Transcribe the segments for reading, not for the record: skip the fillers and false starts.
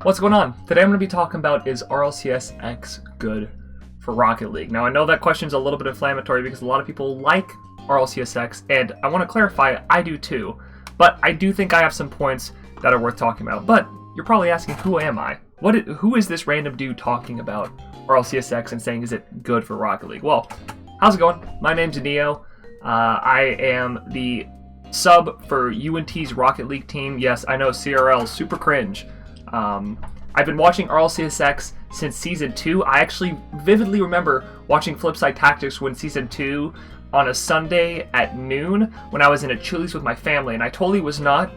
What's going on? Today I'm going to be talking about, is RLCS X good for Rocket League? Now I know that question's a little bit inflammatory because a lot of people like RLCS X, and I want to clarify, I do too, but I do think I have some points that are worth talking about. But you're probably asking, who am I? Who is this random dude talking about RLCS X and saying, is it good for Rocket League? Well, how's it going? My name's Neo. I am the sub for UNT's Rocket League team. Yes, I know, CRL, super cringe. I've been watching RLCS X since Season 2. I actually vividly remember watching Flipside Tactics when Season 2 on a Sunday at noon when I was in a Chili's with my family, and I totally was not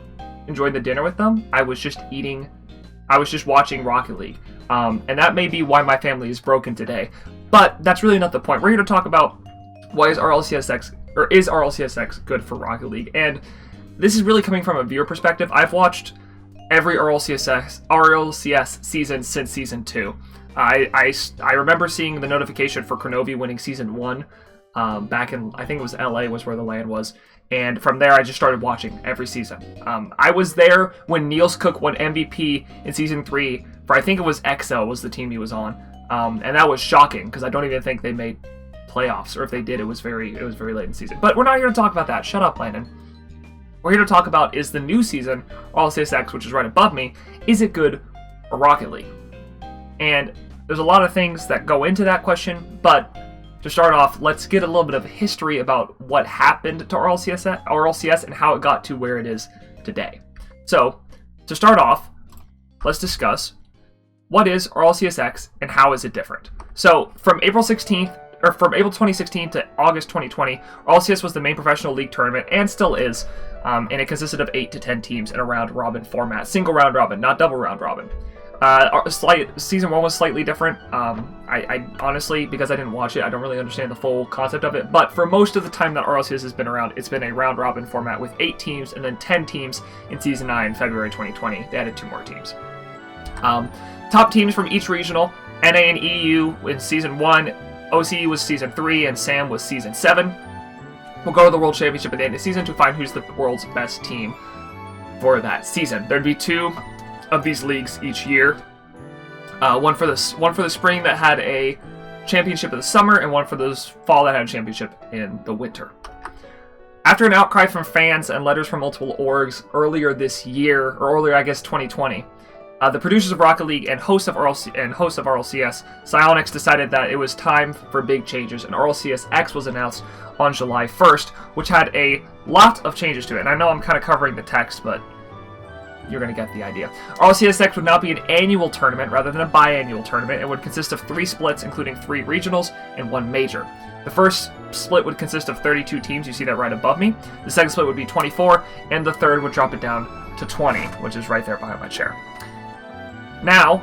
enjoying the dinner with them. I was just watching Rocket League. And that may be why my family is broken today. But that's really not the point. We're here to talk about why is RLCS X good for Rocket League? And this is really coming from a viewer perspective. I've watched every RLCS season since Season 2. I remember seeing the notification for Kronovi winning Season 1 back in, I think it was LA was where the LAN was. And from there, I just started watching every season. I was there when Niels Cook won MVP in Season 3 for, I think it was XL was the team he was on. And that was shocking because I don't even think they made playoffs, or if they did, it was very late in the season. But we're not here to talk about that. Shut up, Landon. We're here to talk about, is the new season, RLCS X, which is right above me, is it good for Rocket League? And there's a lot of things that go into that question, but to start off, let's get a little bit of history about what happened to RLCS and how it got to where it is today. So, to start off, let's discuss what is RLCS X and how is it different. So, from April 2016 to August 2020, RLCS was the main professional league tournament and still is, and it consisted of 8 to 10 teams in a round-robin format. Single round-robin, not double round-robin. Season 1 was slightly different. I honestly, because I didn't watch it, I don't really understand the full concept of it, but for most of the time that RLCS has been around, it's been a round-robin format with 8 teams and then 10 teams in Season 9, February 2020. They added 2 more teams. Top teams from each regional, NA and EU in Season 1, OCE was Season 3, and SAM was Season 7. We'll go to the World Championship at the end of the season to find who's the world's best team for that season. There'd be 2 of these leagues each year. One for the spring that had a championship in the summer, and one for the fall that had a championship in the winter. After an outcry from fans and letters from multiple orgs earlier this year, or earlier, I guess, 2020, the producers of Rocket League and hosts of RLCS, Psyonix, decided that it was time for big changes, and RLCS X was announced on July 1st, which had a lot of changes to it. And I know I'm kind of covering the text, but you're going to get the idea. RLCS X would now be an annual tournament rather than a biannual tournament. It would consist of 3 splits, including 3 regionals and 1 major. The first split would consist of 32 teams, you see that right above me. The second split would be 24, and the third would drop it down to 20, which is right there behind my chair. Now,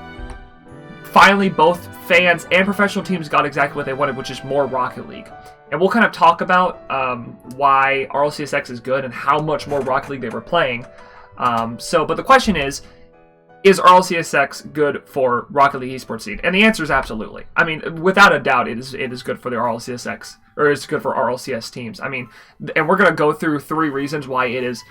finally, both fans and professional teams got exactly what they wanted, which is more Rocket League. And we'll kind of talk about why RLCS X is good and how much more Rocket League they were playing. But the question is RLCS X good for Rocket League esports scene? And the answer is absolutely. I mean, without a doubt, it is good for the RLCS X, or it's good for RLCS teams. I mean, and we're going to go through 3 reasons why it is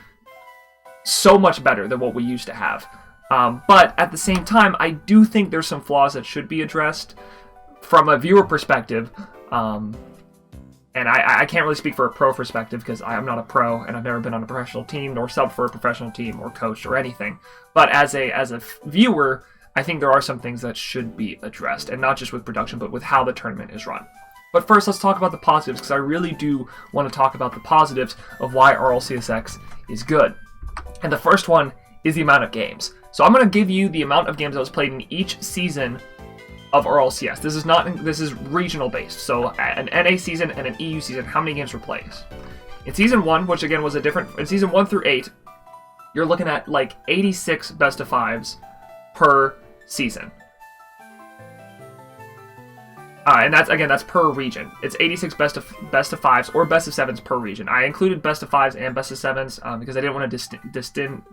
so much better than what we used to have. But at the same time, I do think there's some flaws that should be addressed from a viewer perspective. And I can't really speak for a pro perspective because I am not a pro and I've never been on a professional team nor sub for a professional team or coached or anything. But as a viewer, I think there are some things that should be addressed, and not just with production, but with how the tournament is run. But first, let's talk about the positives, because I really do want to talk about the positives of why RLCS X is good. And the first one is the amount of games. So I'm going to give you the amount of games that was played in each season of RLCS. This is regional based. So an NA season and an EU season, how many games were played? In Season 1, which again was in Season 1 through 8, you're looking at like 86 best of 5s per season. And that's per region. It's 86 best of 5s or best of 7s per region. I included best of 5s and best of 7s because I didn't want to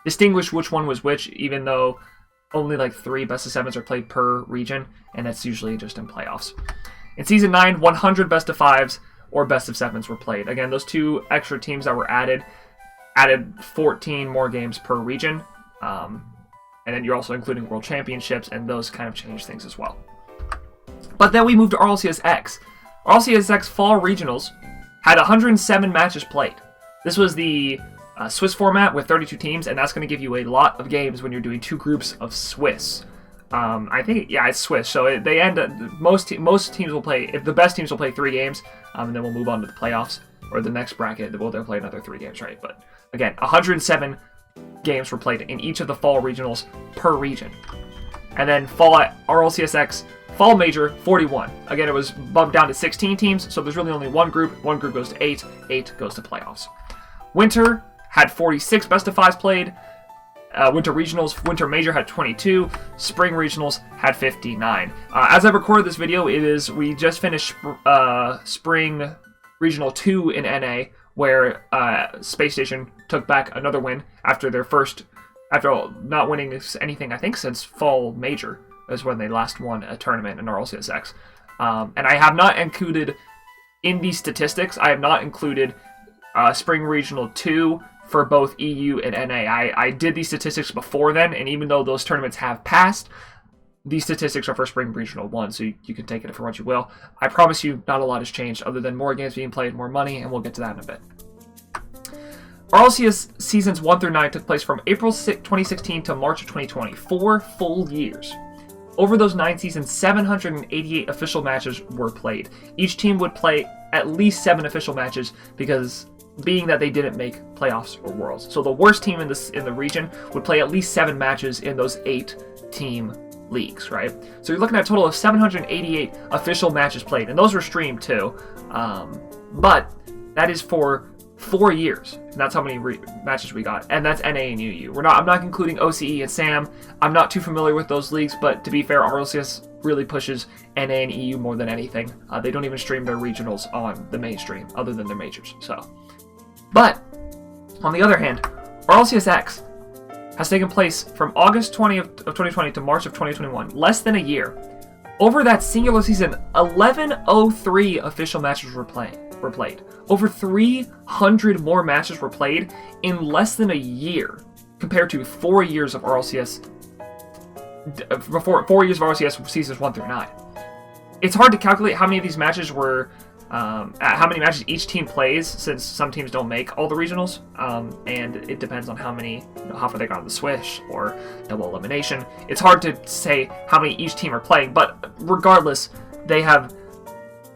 distinguish which one was which, even though only like 3 best of 7s are played per region, and that's usually just in playoffs. In Season 9, 100 best of 5s or best of 7s were played. Again, those 2 extra teams that were added 14 more games per region. And then you're also including World Championships, and those kind of change things as well. But then we moved to RLCS X. RLCS X Fall Regionals had 107 matches played. This was the Swiss format with 32 teams, and that's going to give you a lot of games when you're doing 2 groups of Swiss. I think, yeah, it's Swiss, so they end up, most teams will play, if the best teams will play 3 games, and then we'll move on to the playoffs, or the next bracket, they'll play another 3 games, right? But again, 107 games were played in each of the Fall Regionals per region. And then Fall at RLCSX Fall Major, 41. Again, it was bumped down to 16 teams, so there's really only one group. One group goes to 8, 8 goes to playoffs. Winter had 46 best of 5s played. Winter Regionals, Winter Major had 22. Spring Regionals had 59. As I record this video, we just finished Spring Regional 2 in NA, where Space Station took back another win after not winning anything, I think, since Fall Major is when they last won a tournament in RLCSX. And I have not included, in these statistics, I have not included Spring Regional 2 for both EU and NA. I did these statistics before then, and even though those tournaments have passed, these statistics are for Spring Regional 1, so you can take it for what you will. I promise you, not a lot has changed, other than more games being played, more money, and we'll get to that in a bit. RLCS Seasons 1 through 9 took place from April 2016 to March of 2020, 4 full years. Over those 9 seasons, 788 official matches were played. Each team would play at least 7 official matches, because being that they didn't make playoffs or worlds. So the worst team in the region would play at least 7 matches in those 8-team leagues, right? So you're looking at a total of 788 official matches played, and those were streamed too. But that is for 4 years, and that's how many matches we got, and that's NA and UU. I'm not including OCE and SAM. I'm not too familiar with those leagues, but to be fair, RLCS really pushes NA and EU more than anything. They don't even stream their regionals on the mainstream, other than their majors. But on the other hand, RLCS X has taken place from August 20 of 2020 to March of 2021, less than a year. Over that singular season, 1103 official matches were played. Over 300 more matches were played in less than a year, compared to 4 years of RLCS. 4 years of RLCS seasons 1 through 9. It's hard to calculate how many of these matches were, how many matches each team plays, since some teams don't make all the regionals, and it depends on how far they got on the Swish or double elimination. It's hard to say how many each team are playing, but regardless, they have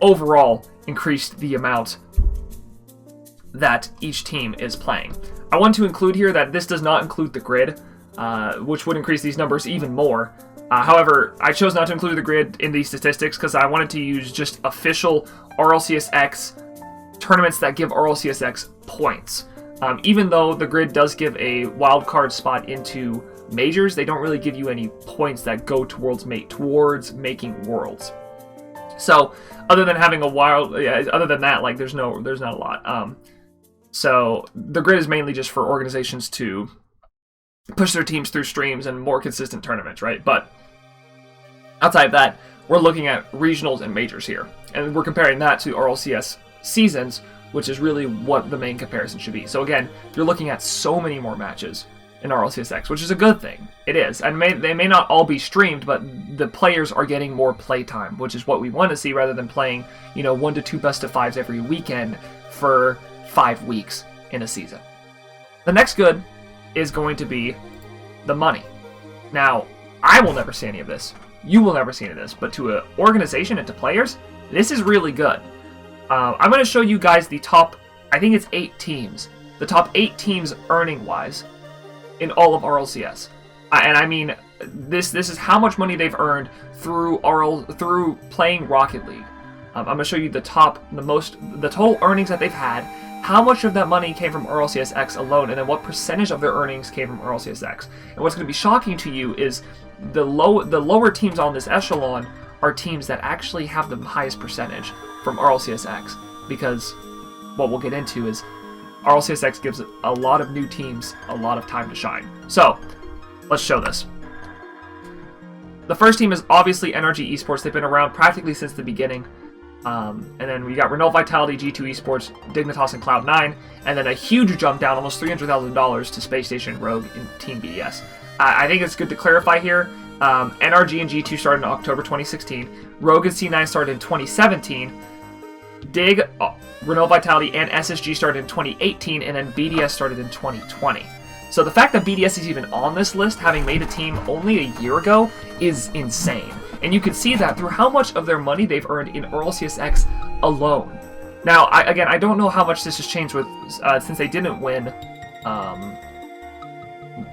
overall increased the amount that each team is playing. I want to include here that this does not include the grid, which would increase these numbers even more. However, I chose not to include the grid in these statistics because I wanted to use just official RLCSX tournaments that give RLCSX points. Even though the grid does give a wildcard spot into majors, they don't really give you any points that go towards making worlds. So, other than having other than that, like there's not a lot. So the grid is mainly just for organizations to push their teams through streams and more consistent tournaments, right? But outside of that, we're looking at regionals and majors here, and we're comparing that to RLCS seasons, which is really what the main comparison should be. So again, you're looking at so many more matches in RLCSX, which is a good thing. It is, and they may not all be streamed, but the players are getting more play time, which is what we want to see, rather than playing 1 to 2 best of 5s every weekend for 5 weeks in a season. The next good is going to be the money. Now, I will never see any of this. You will never see any of this, but to an organization and to players, this is really good. I'm going to show you guys the top, I think it's 8 teams, the top 8 teams earning-wise in all of RLCS. And I mean, this is how much money they've earned through playing Rocket League. I'm going to show you the total earnings that they've had, how much of that money came from RLCSX alone, and then what percentage of their earnings came from RLCSX. And what's going to be shocking to you is the lower teams on this echelon are teams that actually have the highest percentage from RLCSX, because what we'll get into is RLCSX gives a lot of new teams a lot of time to shine. So, let's show this. The first team is obviously NRG Esports. They've been around practically since the beginning. And then we got Renault Vitality, G2 Esports, Dignitas, and Cloud9. And then a huge jump down, almost $300,000 to Space Station, Rogue, and Team BDS. I think it's good to clarify here. NRG and G2 started in October 2016. Rogue and C9 started in 2017. Dig, Renault Vitality, and SSG started in 2018, and then BDS started in 2020. So the fact that BDS is even on this list, having made a team only a year ago, is insane. And you can see that through how much of their money they've earned in RLCS X alone. Now, I don't know how much this has changed with since they didn't win.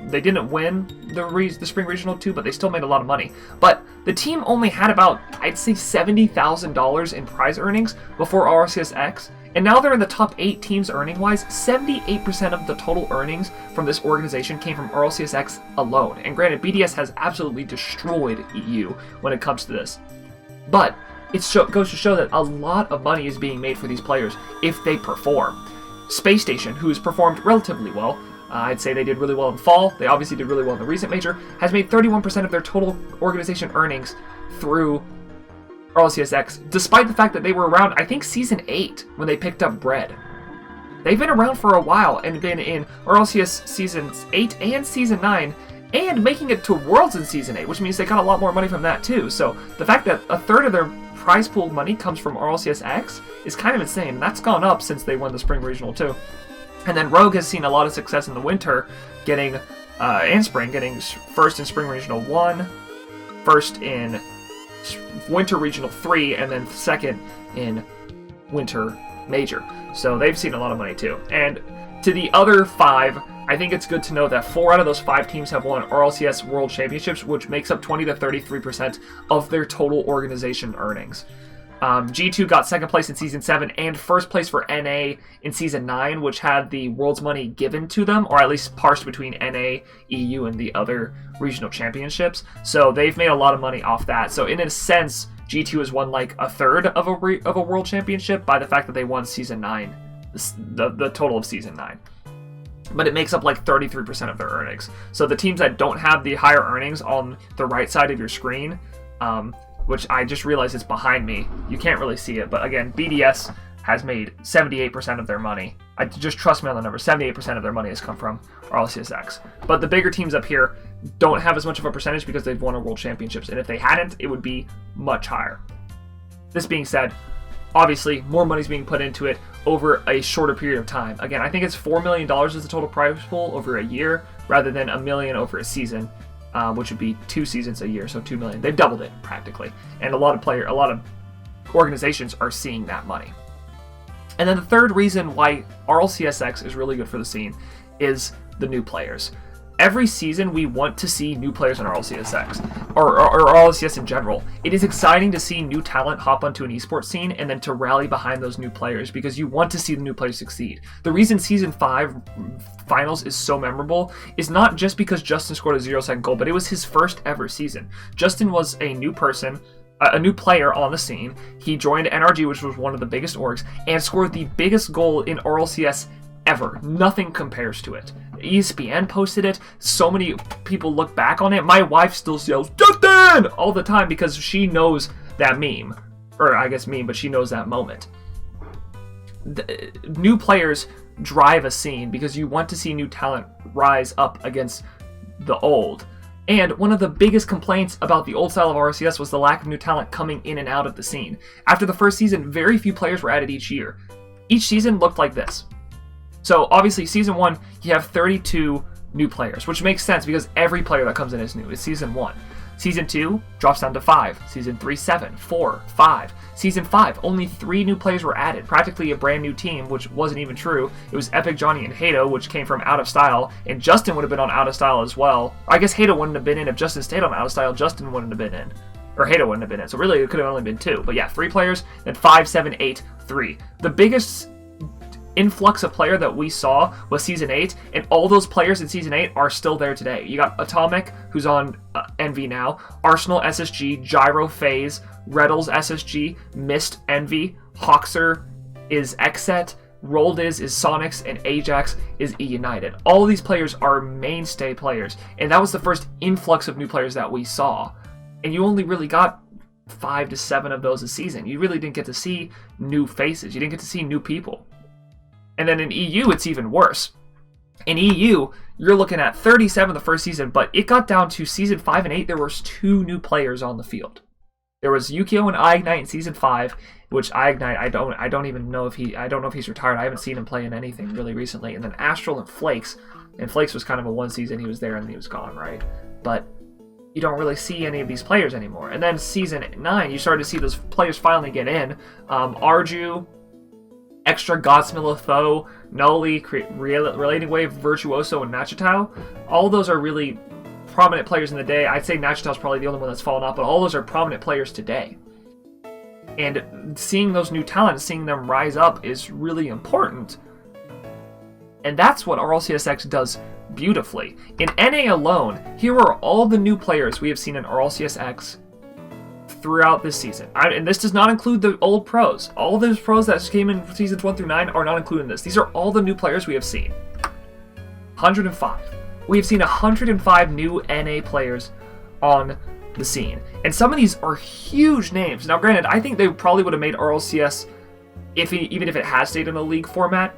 They didn't win the Spring Regional 2, but they still made a lot of money. But the team only had about, I'd say, $70,000 in prize earnings before RLCS X, and now they're in the top 8 teams earning-wise. 78% of the total earnings from this organization came from RLCS X alone. And granted, BDS has absolutely destroyed EU when it comes to this. But it goes to show that a lot of money is being made for these players if they perform. Space Station, who's performed relatively well, I'd say they did really well in fall. They obviously did really well in the recent major. Has made 31% of their total organization earnings through RLCS X, despite the fact that they were around, I think, Season 8 when they picked up Bread. They've been around for a while and been in RLCS Seasons 8 and Season 9 and making it to Worlds in Season 8, which means they got a lot more money from that too. So the fact that a third of their prize pool money comes from RLCS X is kind of insane. That's gone up since they won the Spring Regional 2. And then Rogue has seen a lot of success in the winter, and spring, getting first in Spring Regional 1, first in Winter Regional 3, and then second in Winter Major. So they've seen a lot of money too. And to the other 5, I think it's good to know that 4 out of those 5 teams have won RLCS World Championships, which makes up 20 to 33% of their total organization earnings. G2 got 2nd place in Season 7 and 1st place for NA in Season 9, which had the World's money given to them, or at least parsed between NA, EU, and the other regional championships. So they've made a lot of money off that. So in a sense, G2 has won like a third of a World Championship by the fact that they won Season 9, the total of Season 9. But it makes up like 33% of their earnings. So the teams that don't have the higher earnings on the right side of your screen, which I just realized is behind me. You can't really see it, but again, BDS has made 78% of their money. Just trust me on the number. 78% of their money has come from RLCS X. But the bigger teams up here don't have as much of a percentage because they've won a World Championships, and if they hadn't, it would be much higher. This being said, obviously, more money's being put into it over a shorter period of time. Again, I think it's $4 million is the total prize pool over a year, rather than $1 million over a season. Which would be 2 seasons a year, so $2 million. They've doubled it practically, and a lot of organizations are seeing that money. And then the third reason why RLCS X is really good for the scene is the new players. Every season, we want to see new players in RLCS X, or RLCS in general. It is exciting to see new talent hop onto an esports scene and then to rally behind those new players because you want to see the new players succeed. The reason Season 5 Finals is so memorable is not just because Justin scored a 0-second goal, but it was his first ever season. Justin was a new person, a new player on the scene. He joined NRG, which was one of the biggest orgs, and scored the biggest goal in RLCS ever. Nothing compares to it. ESPN posted it. So many people look back on it. My wife still yells, "Justin!" all the time because she knows that meme. Or I guess meme, but she knows that moment. New players drive a scene because you want to see new talent rise up against the old. And one of the biggest complaints about the old style of RLCS was the lack of new talent coming in and out of the scene. After the first season, very few players were added each year. Each season looked like this. So obviously, Season 1, you have 32 new players, which makes sense because every player that comes in is new. It's Season 1. Season 2 drops down to 5. Season 3, 7. 4, 5. Season 5, only 3 new players were added. Practically a brand new team, which wasn't even true. It was Epic, Johnny, and Hato, which came from Out of Style, and Justin would have been on Out of Style as well. I guess Hato wouldn't have been in if Justin stayed on Out of Style. Justin wouldn't have been in. Or Hato wouldn't have been in. So really, it could have only been 2. But yeah, 3 players, then 5, 7, 8, 3. The biggest influx of player that we saw was Season 8, and all those players in Season 8 are still there today. You got Atomic, who's on Envy now, Arsenal SSG, Gyro FaZe, Reddles SSG, Mist Envy, Hoxer is Xset, Rolled is Sonics, and Ajax is E United. All these players are mainstay players, and that was the first influx of new players that we saw. And you only really got 5 to 7 of those a season. You really didn't get to see new faces. You didn't get to see new people. And then in EU, it's even worse. In EU, you're looking at 37 the first season, but it got down to season 5 and 8. There was 2 new players on the field. There was Yukio and Ignite in season 5, which Ignite I don't even know if he's retired. I haven't seen him play in anything really recently. And then Astral and Flakes. And Flakes was kind of a one season. He was there and he was gone, right? But you don't really see any of these players anymore. And then season 9, you started to see those players finally get in. Arju, Extra, Godsmill, Tho, Noli, Relating Wave, Virtuoso, and Nachitao. All those are really prominent players in the day. I'd say Nachitao's probably the only one that's fallen off, but all those are prominent players today. And seeing those new talents, seeing them rise up is really important. And that's what RLCS does beautifully. In NA alone, here are all the new players we have seen in RLCS throughout this season. And this does not include the old pros. All those pros that came in seasons 1 through 9 are not included in this. These are all the new players we have seen. 105. We have seen 105 new NA players on the scene. And some of these are huge names. Now granted, I think they probably would have made RLCS even if it has stayed in the league format.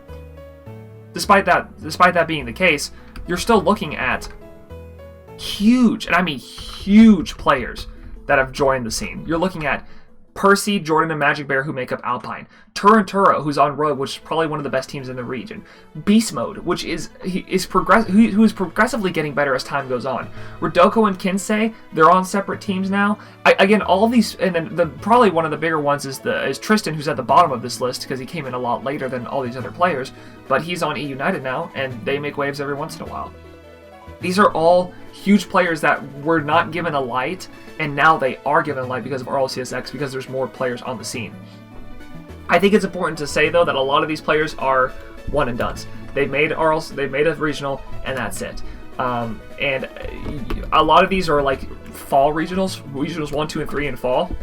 Despite that being the case, you're still looking at huge, and I mean huge players that have joined the scene. You're looking at Percy, Jordan, and Magic Bear, who make up Alpine. Turanturo, who's on Rogue, which is probably one of the best teams in the region. Beast Mode, which who is progressively getting better as time goes on. Rodoko and Kinsei, they're on separate teams now. Again, all these, and then probably one of the bigger ones is Tristan, who's at the bottom of this list because he came in a lot later than all these other players. But he's on E United now, and they make waves every once in a while. These are all huge players that were not given a light, and now they are given a light because of RLCS because there's more players on the scene. I think it's important to say, though, that a lot of these players are one and dones. They've made a regional, and that's it. And a lot of these are like fall regionals 1, 2, and 3 in fall.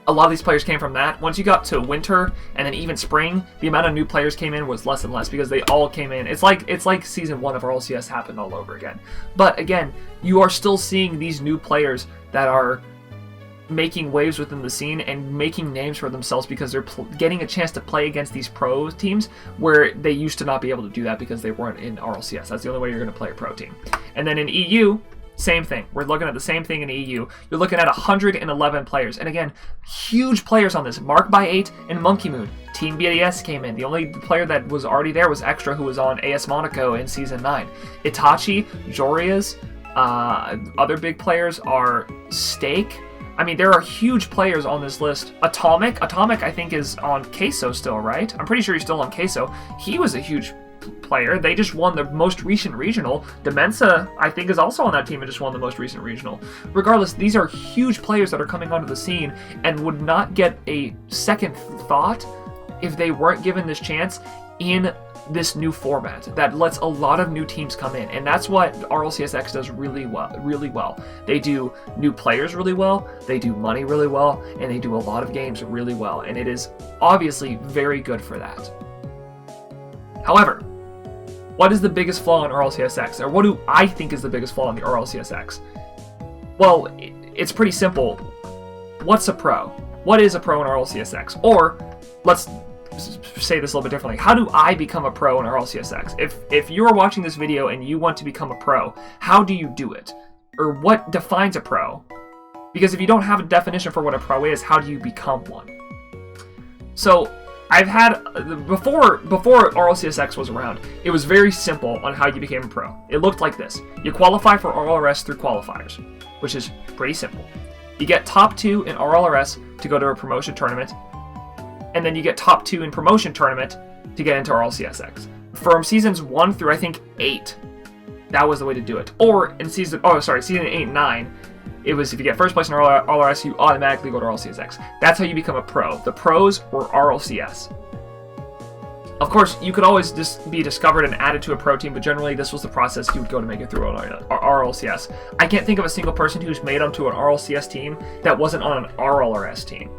A lot of these players came from that. Once you got to winter and then even spring, the amount of new players came in was less and less because they all came in. It's like season 1 of RLCS happened all over again. But again, you are still seeing these new players that are making waves within the scene and making names for themselves because they're getting a chance to play against these pro teams where they used to not be able to do that because they weren't in RLCS. That's the only way you're going to play a pro team. And then in EU, same thing. We're looking at the same thing in EU. You're looking at 111 players. And again, huge players on this. Mark by 8 and Monkey Moon. Team BDS came in. The only player that was already there was Extra, who was on AS Monaco in Season 9. Itachi, Jorias, other big players are Stake. I mean, there are huge players on this list. Atomic, I think, is on Queso still, right? I'm pretty sure he's still on Queso. He was a huge player. They just won the most recent regional. Demensa, I think, is also on that team and just won the most recent regional. Regardless, these are huge players that are coming onto the scene and would not get a second thought if they weren't given this chance in this new format that lets a lot of new teams come in. And that's what RLCS does really well. They do new players really well, they do money really well, and they do a lot of games really well. And it is obviously very good for that. However, what is the biggest flaw in RLCS? Or what do I think is the biggest flaw in the RLCS? Well, it's pretty simple. What's a pro? What is a pro in RLCS? Or, let's say this a little bit differently. How do I become a pro in RLCS? If you are watching this video and you want to become a pro, how do you do it? Or what defines a pro? Because if you don't have a definition for what a pro is, how do you become one? So, I've had, before RLCS was around, it was very simple on how you became a pro. It looked like this. You qualify for RLRS through qualifiers, which is pretty simple. You get top 2 in RLRS to go to a promotion tournament, and then you get top 2 in promotion tournament to get into RLCS. From seasons 1 through, I think, 8, that was the way to do it. Or in season 8 and 9, it was if you get first place in RLRS, you automatically go to RLCS. That's how you become a pro. The pros were RLCS. Of course, you could always just be discovered and added to a pro team, but generally this was the process you would go to make it through RLCS. I can't think of a single person who's made onto an RLCS team that wasn't on an RLRS team.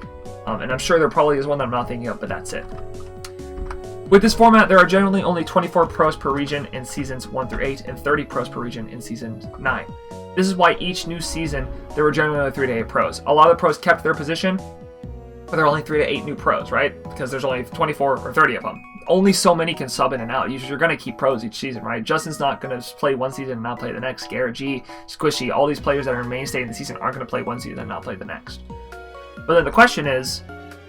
And I'm sure there probably is one that I'm not thinking of, but that's it. With this format, there are generally only 24 pros per region in seasons 1 through 8 and 30 pros per region in season 9. This is why each new season, there were generally only 3 to 8 pros. A lot of the pros kept their position, but there are only 3 to 8 new pros, right? Because there's only 24 or 30 of them. only so many can sub in and out. You're going to keep pros each season, right? Justin's not going to play one season and not play the next. Garrett G, Squishy, all these players that are mainstay in the season aren't going to play one season and not play the next. But then the question is,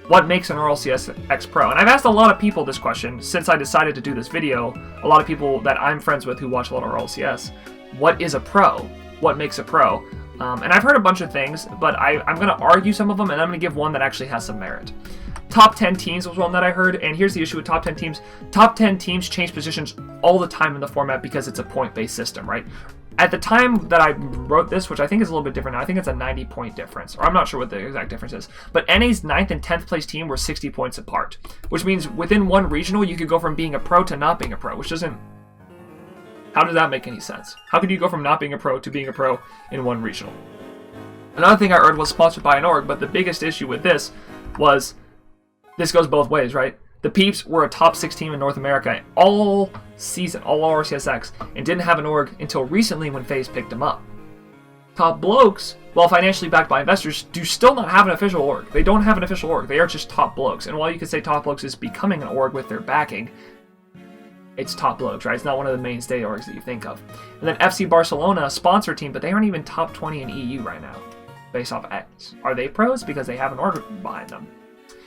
what makes an RLCS X Pro? And I've asked a lot of people this question since I decided to do this video. A lot of people that I'm friends with who watch a lot of RLCS. What is a pro? What makes a pro? And I've heard a bunch of things, but I'm going to argue some of them, and I'm going to give one that actually has some merit. Top 10 teams was one that I heard, and here's the issue with top 10 teams. Top 10 teams change positions all the time in the format because it's a point-based system, right? At the time that I wrote this, which I think is a little bit different now, I think it's a 90-point difference, or I'm not sure what the exact difference is, but NA's 9th and 10th place team were 60 points apart, which means within one regional, you could go from being a pro to not being a pro, which doesn't... How does that make any sense? How could you go from not being a pro to being a pro in one regional? Another thing I heard was sponsored by an org, but the biggest issue with this was... This goes both ways, right? The Peeps were a top 6 team in North America all season, all RLCS X, and didn't have an org until recently when FaZe picked them up. Top Blokes, while financially backed by investors, do still not have an official org. They don't have an official org. They are just Top Blokes. And while you could say Top Blokes is becoming an org with their backing, it's Top Blokes, right? It's not one of the mainstay orgs that you think of. And then FC Barcelona, a sponsor team, but they aren't even top 20 in EU right now, based off X. Are they pros? Because they have an org behind them.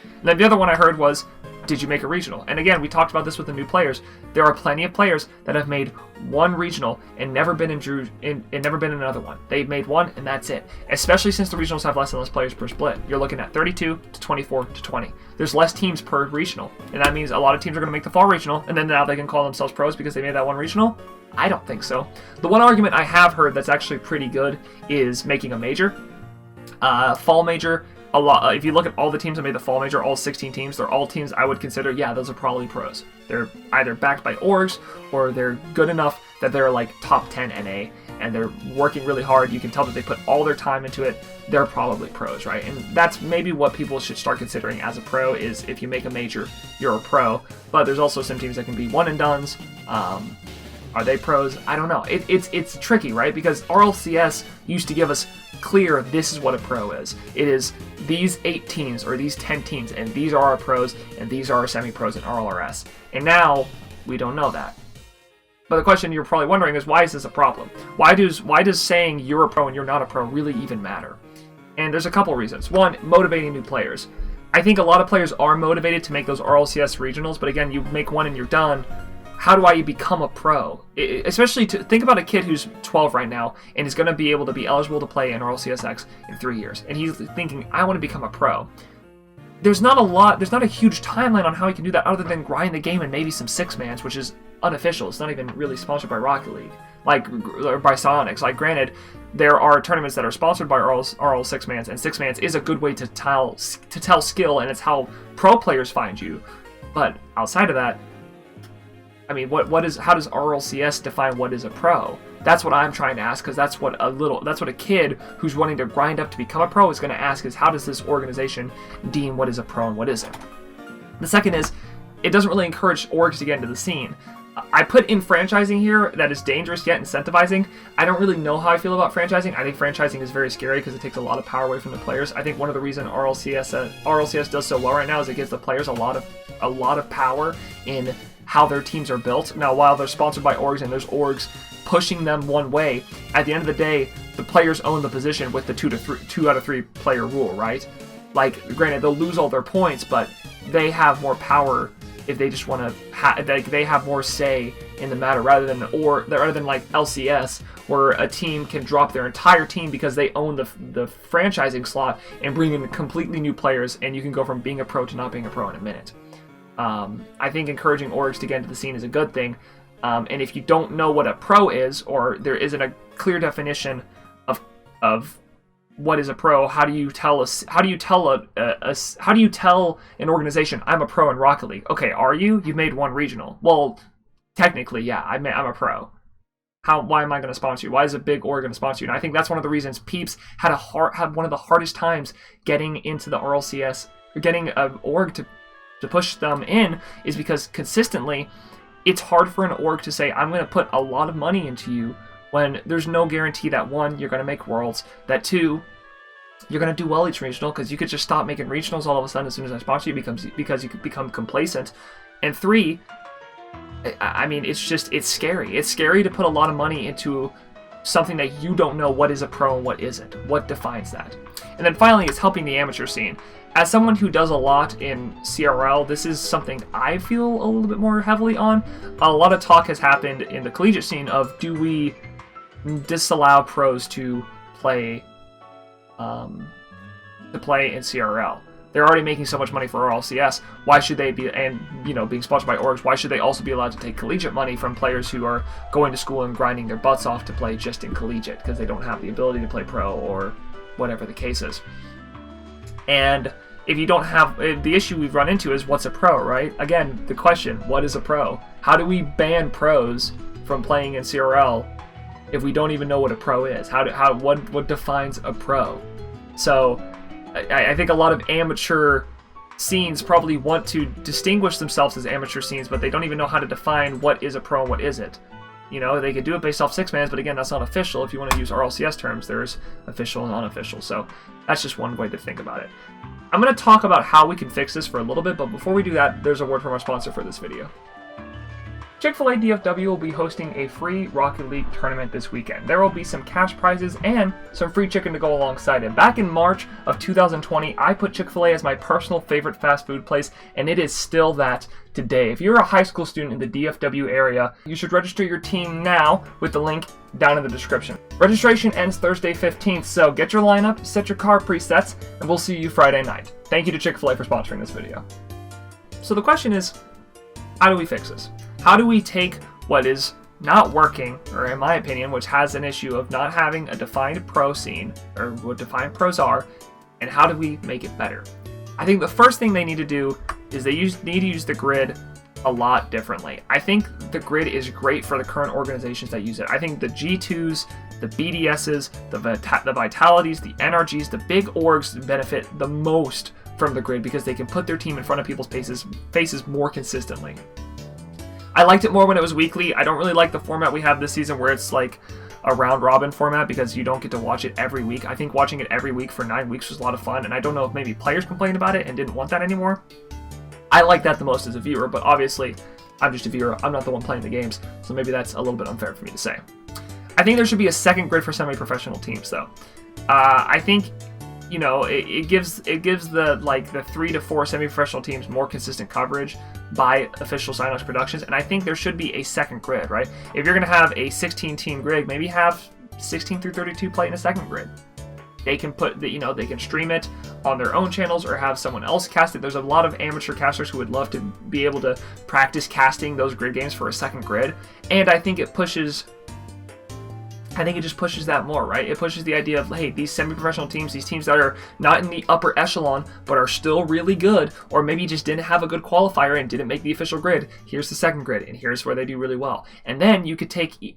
And then the other one I heard was, did you make a regional? And again, we talked about this with the new players. There are plenty of players that have made one regional and never been in another one. They've made one and that's it. Especially since the regionals have less and less players per split. You're looking at 32 to 24 to 20. There's less teams per regional, and that means a lot of teams are going to make the fall regional, and then now they can call themselves pros because they made that one regional. I don't think so. The one argument I have heard that's actually pretty good is making a major, fall major. A lot. If you look at all the teams that made the fall major, all 16 teams, they're all teams I would consider, yeah, those are probably pros. They're either backed by orgs or they're good enough that they're like top 10 NA and they're working really hard. You can tell that they put all their time into it. They're probably pros, right? And that's maybe what people should start considering as a pro is if you make a major, you're a pro. But there's also some teams that can be one and dones. Are they pros? I don't know. It's tricky, right? Because RLCS used to give us clear, this is what a pro is. It is these 8 teams or these 10 teams, and these are our pros, and these are our semi-pros in RLRS. And now, we don't know that. But the question you're probably wondering is, why is this a problem? Why does saying you're a pro and you're not a pro really even matter? And there's a couple reasons. One, motivating new players. I think a lot of players are motivated to make those RLCS regionals, but again, you make one and you're done. How do I become a pro? Especially to think about a kid who's 12 right now and is going to be able to be eligible to play in RLCS X in 3 years. And he's thinking, I want to become a pro. There's not a huge timeline on how he can do that other than grind the game and maybe some 6-mans, which is unofficial. It's not even really sponsored by Rocket League, or by Sonics. Like, granted, there are tournaments that are sponsored by RL 6-mans, and 6-mans is a good way to tell skill, and it's how pro players find you. But outside of that, I mean, how does RLCS define what is a pro? That's what I'm trying to ask, because that's what a kid who's wanting to grind up to become a pro is going to ask, is how does this organization deem what is a pro and what isn't? The second is, it doesn't really encourage orgs to get into the scene. I put in franchising here that is dangerous yet incentivizing. I don't really know how I feel about franchising. I think franchising is very scary because it takes a lot of power away from the players. I think one of the reasons RLCS does so well right now is it gives the players a lot of power in how their teams are built. Now, while they're sponsored by orgs and there's orgs pushing them one way, at the end of the day, the players own the position with the 2 out of 3 player rule, right? Like, granted, they'll lose all their points, but they have more power if they just want to. They have more say in the matter rather than like LCS, where a team can drop their entire team because they own the franchising slot and bring in completely new players, and you can go from being a pro to not being a pro in a minute. I think encouraging orgs to get into the scene is a good thing, and if you don't know what a pro is, or there isn't a clear definition of what is a pro, how do you tell an organization I'm a pro in Rocket League? Okay, are you? You've made one regional. Well, technically, yeah, I'm a pro. Why am I going to sponsor you? Why is a big org going to sponsor you? And I think that's one of the reasons Peeps had one of the hardest times getting into the RLCS, or getting an org to push them in, is because consistently it's hard for an org to say, I'm going to put a lot of money into you, when there's no guarantee that 1, you're going to make worlds, that 2, you're going to do well each regional, because you could just stop making regionals all of a sudden as soon as I sponsor you because you could become complacent. And 3, I mean, it's scary. It's scary to put a lot of money into something that you don't know what is a pro and what isn't. What defines that? And then finally, it's helping the amateur scene. As someone who does a lot in CRL, this is something I feel a little bit more heavily on. A lot of talk has happened in the collegiate scene of, do we disallow pros to play in CRL? They're already making so much money for RLCS. Why should they be, and being sponsored by orgs, why should they also be allowed to take collegiate money from players who are going to school and grinding their butts off to play just in collegiate because they don't have the ability to play pro or whatever the case is? And if you don't have, the issue we've run into is, what's a pro, right? Again, the question, what is a pro? How do we ban pros from playing in CRL if we don't even know what a pro is? What defines a pro? So I think a lot of amateur scenes probably want to distinguish themselves as amateur scenes, but they don't even know how to define what is a pro and what isn't. They could do it based off 6-mans, but again, that's not official. If you want to use RLCS terms, there's official and unofficial. So that's just one way to think about it. I'm going to talk about how we can fix this for a little bit, but before we do that, there's a word from our sponsor for this video. Chick-fil-A DFW will be hosting a free Rocket League tournament this weekend. There will be some cash prizes and some free chicken to go alongside it. Back in March of 2020, I put Chick-fil-A as my personal favorite fast food place, and it is still that today. If you're a high school student in the DFW area, you should register your team now with the link down in the description. Registration ends Thursday 15th, so get your lineup, set your car presets, and we'll see you Friday night. Thank you to Chick-fil-A for sponsoring this video. So the question is, how do we fix this? How do we take what is not working, or in my opinion, which has an issue of not having a defined pro scene, or what defined pros are, and how do we make it better? I think the first thing they need to do is they need to use the grid a lot differently. I think the grid is great for the current organizations that use it. I think the G2s, the BDSs, the Vitalities, the NRGs, the big orgs benefit the most from the grid because they can put their team in front of people's faces more consistently. I liked it more when it was weekly. I don't really like the format we have this season where it's like a round robin format because you don't get to watch it every week. I think watching it every week for 9 weeks was a lot of fun, and I don't know if maybe players complained about it and didn't want that anymore. I like that the most as a viewer, but obviously I'm just a viewer. I'm not the one playing the games, so maybe that's a little bit unfair for me to say. I think there should be a second grid for semi-professional teams though. I think it gives the 3 to 4 semi-professional teams more consistent coverage by official Synox Productions, and I think there should be a second grid, right? If you're going to have a 16-team grid, maybe have 16 through 32 play in a second grid. They can they can stream it on their own channels or have someone else cast it. There's a lot of amateur casters who would love to be able to practice casting those grid games for a second grid, and I think it just pushes that more, right? It pushes the idea of, hey, these semi-professional teams, these teams that are not in the upper echelon, but are still really good, or maybe just didn't have a good qualifier and didn't make the official grid, here's the second grid, and here's where they do really well. And then you could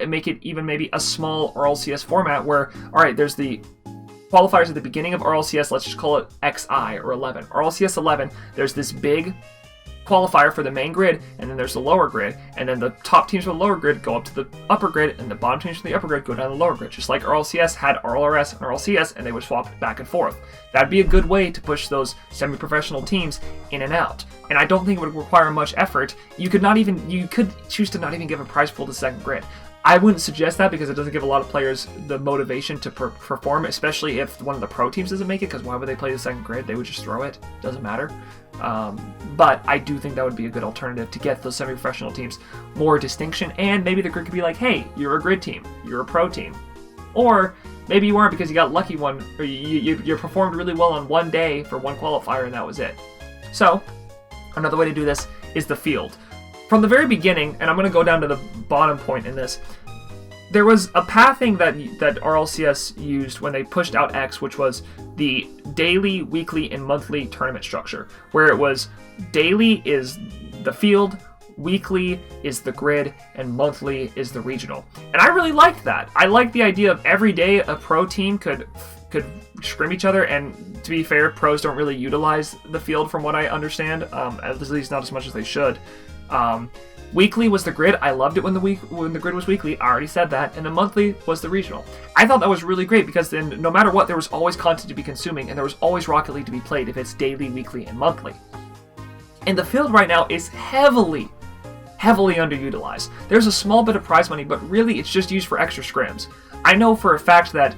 make it even maybe a small RLCS format where, all right, there's the qualifiers at the beginning of RLCS, let's just call it XI or 11. RLCS 11, there's this big qualifier for the main grid, and then there's the lower grid, and then the top teams from the lower grid go up to the upper grid, and the bottom teams from the upper grid go down the lower grid, just like RLCS had RLRS and RLCS, and they would swap back and forth. That'd be a good way to push those semi-professional teams in and out, and I don't think it would require much effort. You could choose to not even give a prize pool to second grid. I wouldn't suggest that because it doesn't give a lot of players the motivation to perform, especially if one of the pro teams doesn't make it, because why would they play the second grid? They would just throw it. Doesn't matter. But I do think that would be a good alternative to get those semi-professional teams more distinction, and maybe the grid could be like, hey, you're a grid team, you're a pro team. Or maybe you weren't because you got lucky one, or you performed really well on one day for one qualifier and that was it. So, another way to do this is the field. From the very beginning, and I'm going to go down to the bottom point in this, there was a pathing that RLCS used when they pushed out X, which was the daily, weekly, and monthly tournament structure, where it was daily is the field, weekly is the grid, and monthly is the regional. And I really liked that. I liked the idea of every day a pro team could scrim each other, and to be fair, pros don't really utilize the field from what I understand, at least not as much as they should. Weekly was the grid. I loved it when the grid was weekly. I already said that. And the monthly was the regional. I thought that was really great because then no matter what, there was always content to be consuming and there was always Rocket League to be played if it's daily, weekly, and monthly. And the field right now is heavily underutilized. There's a small bit of prize money, but really it's just used for extra scrims. I know for a fact that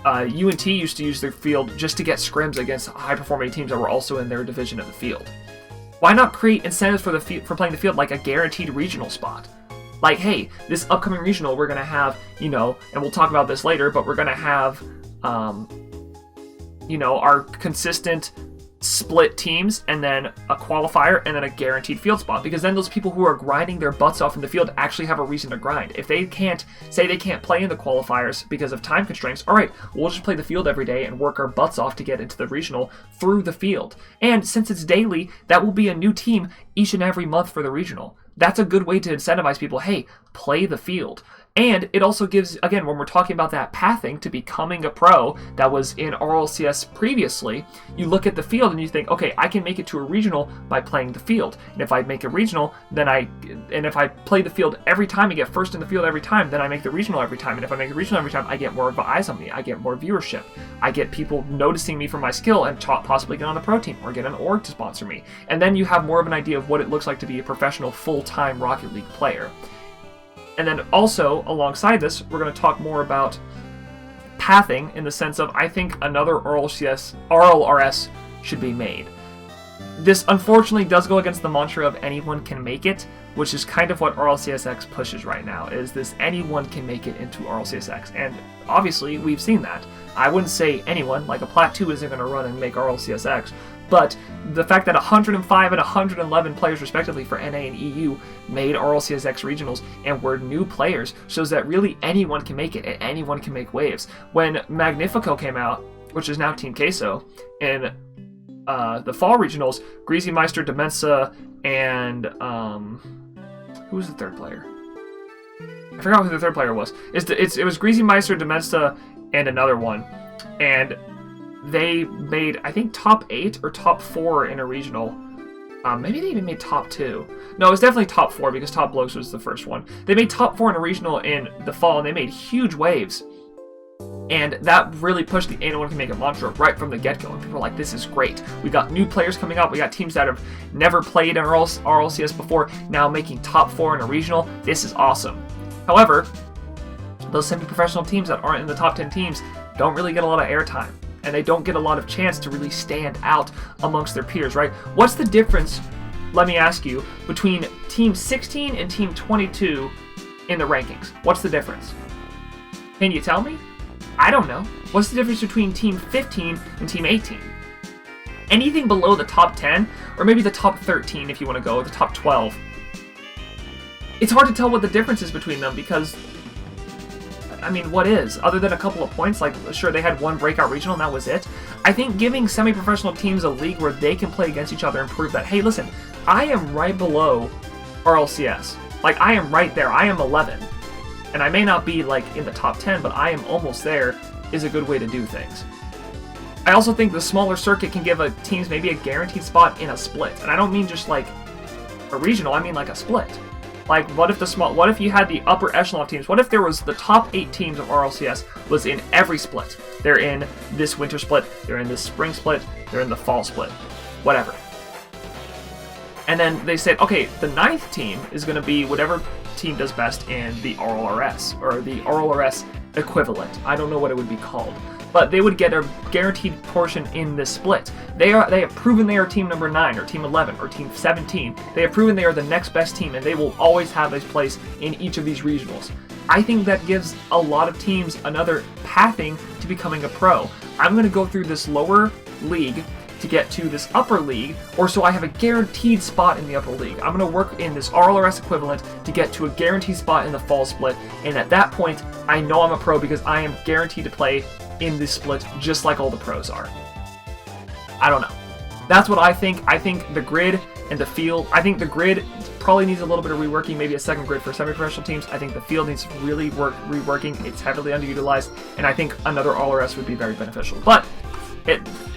UNT used to use their field just to get scrims against high-performing teams that were also in their division of the field. Why not create incentives for for playing the field, like a guaranteed regional spot? Like, hey, this upcoming regional we're going to have, you know, and we'll talk about this later, but we're going to have, you know, our consistent split teams, and then a qualifier, and then a guaranteed field spot, because then those people who are grinding their butts off in the field actually have a reason to grind. If they can't, say they can't play in the qualifiers because of time constraints, alright, we'll just play the field every day and work our butts off to get into the regional through the field. And since it's daily, that will be a new team each and every month for the regional. That's a good way to incentivize people, hey, play the field. And it also gives, again, when we're talking about that pathing to becoming a pro that was in RLCS previously, you look at the field and you think, okay, I can make it to a regional by playing the field. And if I make a regional, and if I play the field every time, I get first in the field every time, then I make the regional every time. And if I make the regional every time, I get more eyes on me. I get more viewership. I get people noticing me for my skill and possibly get on a pro team or get an org to sponsor me. And then you have more of an idea of what it looks like to be a professional full-time Rocket League player. And then also, alongside this, we're going to talk more about pathing in the sense of, I think another RLRS should be made. This unfortunately does go against the mantra of anyone can make it, which is kind of what RLCS X pushes right now, is this anyone can make it into RLCS X. And obviously, we've seen that. I wouldn't say anyone, like a Plat 2 isn't going to run and make RLCS X, but the fact that 105 and 111 players respectively for NA and EU made RLCS X regionals and were new players shows that really anyone can make it and anyone can make waves. When Magnifico came out, which is now Team Queso, in the fall regionals, Greasy Meister, Demensa, and who was the third player? I forgot who the third player was. It was Greasy Meister, Demensa, and another one. And they made, I think, top 8 or top 4 in a regional. Maybe they even made top 2. No, it was definitely top 4 because Top Blows was the first one. They made top 4 in a regional in the fall, and they made huge waves. And that really pushed the anyone can make it mantra right from the get-go. And people were like, this is great. We got new players coming up. We got teams that have never played in RLCS before now making top 4 in a regional. This is awesome. However, those semi-professional teams that aren't in the top 10 teams don't really get a lot of airtime. And they don't get a lot of chance to really stand out amongst their peers, right? What's the difference, let me ask you, between Team 16 and Team 22 in the rankings? What's the difference? Can you tell me? I don't know. What's the difference between Team 15 and Team 18? Anything below the top 10, or maybe the top 13 if you want to go, or the top 12. It's hard to tell what the difference is between them because, I mean, what is? Other than a couple of points, like, sure, they had one breakout regional and that was it. I think giving semi-professional teams a league where they can play against each other and prove that, hey, listen, I am right below RLCS. Like, I am right there. I am 11. And I may not be, like, in the top 10, but I am almost there, is a good way to do things. I also think the smaller circuit can give teams maybe a guaranteed spot in a split. And I don't mean just, like, a regional. I mean, like, a split. Like, what if you had the upper echelon teams? What if there was the top 8 teams of RLCS was in every split? They're in this winter split, they're in this spring split, they're in the fall split, whatever. And then they said, okay, the 9th team is going to be whatever team does best in the RLRS, or the RLRS equivalent. I don't know what it would be called. But they would get a guaranteed portion in this split. They have proven they are team number 9 or team 11 or team 17. They have proven they are the next best team, and they will always have a place in each of these regionals. I think that gives a lot of teams another pathing to becoming a pro. I'm going to go through this lower league to get to this upper league, or so I have a guaranteed spot in the upper league. I'm going to work in this RLRS equivalent to get to a guaranteed spot in the fall split, and at that point, I know I'm a pro because I am guaranteed to play in this split just like all the pros are. I don't know. That's what I think. I think the grid and the field, I think the grid probably needs a little bit of reworking, maybe a second grid for semi-professional teams. I think the field needs really reworking. It's heavily underutilized, and I think another RLRS would be very beneficial. But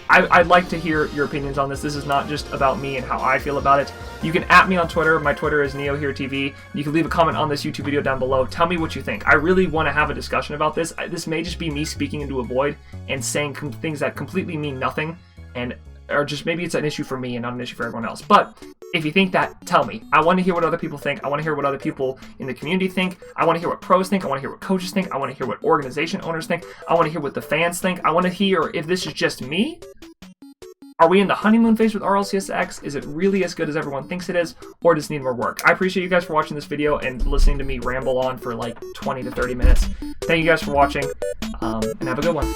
I'd like to hear your opinions on this. This is not just about me and how I feel about it. You can @ me on Twitter. My Twitter is NeoHere TV. You can leave a comment on this YouTube video down below. Tell me what you think. I really want to have a discussion about this. This may just be me speaking into a void and saying things that completely mean nothing and or just maybe it's an issue for me and not an issue for everyone else. But if you think that, tell me. I want to hear what other people think. I want to hear what other people in the community think. I want to hear what pros think. I want to hear what coaches think. I want to hear what organization owners think. I want to hear what the fans think. I want to hear if this is just me. Are we in the honeymoon phase with RLCS X? Is it really as good as everyone thinks it is? Or does it need more work? I appreciate you guys for watching this video and listening to me ramble on for like 20 to 30 minutes. Thank you guys for watching, and have a good one.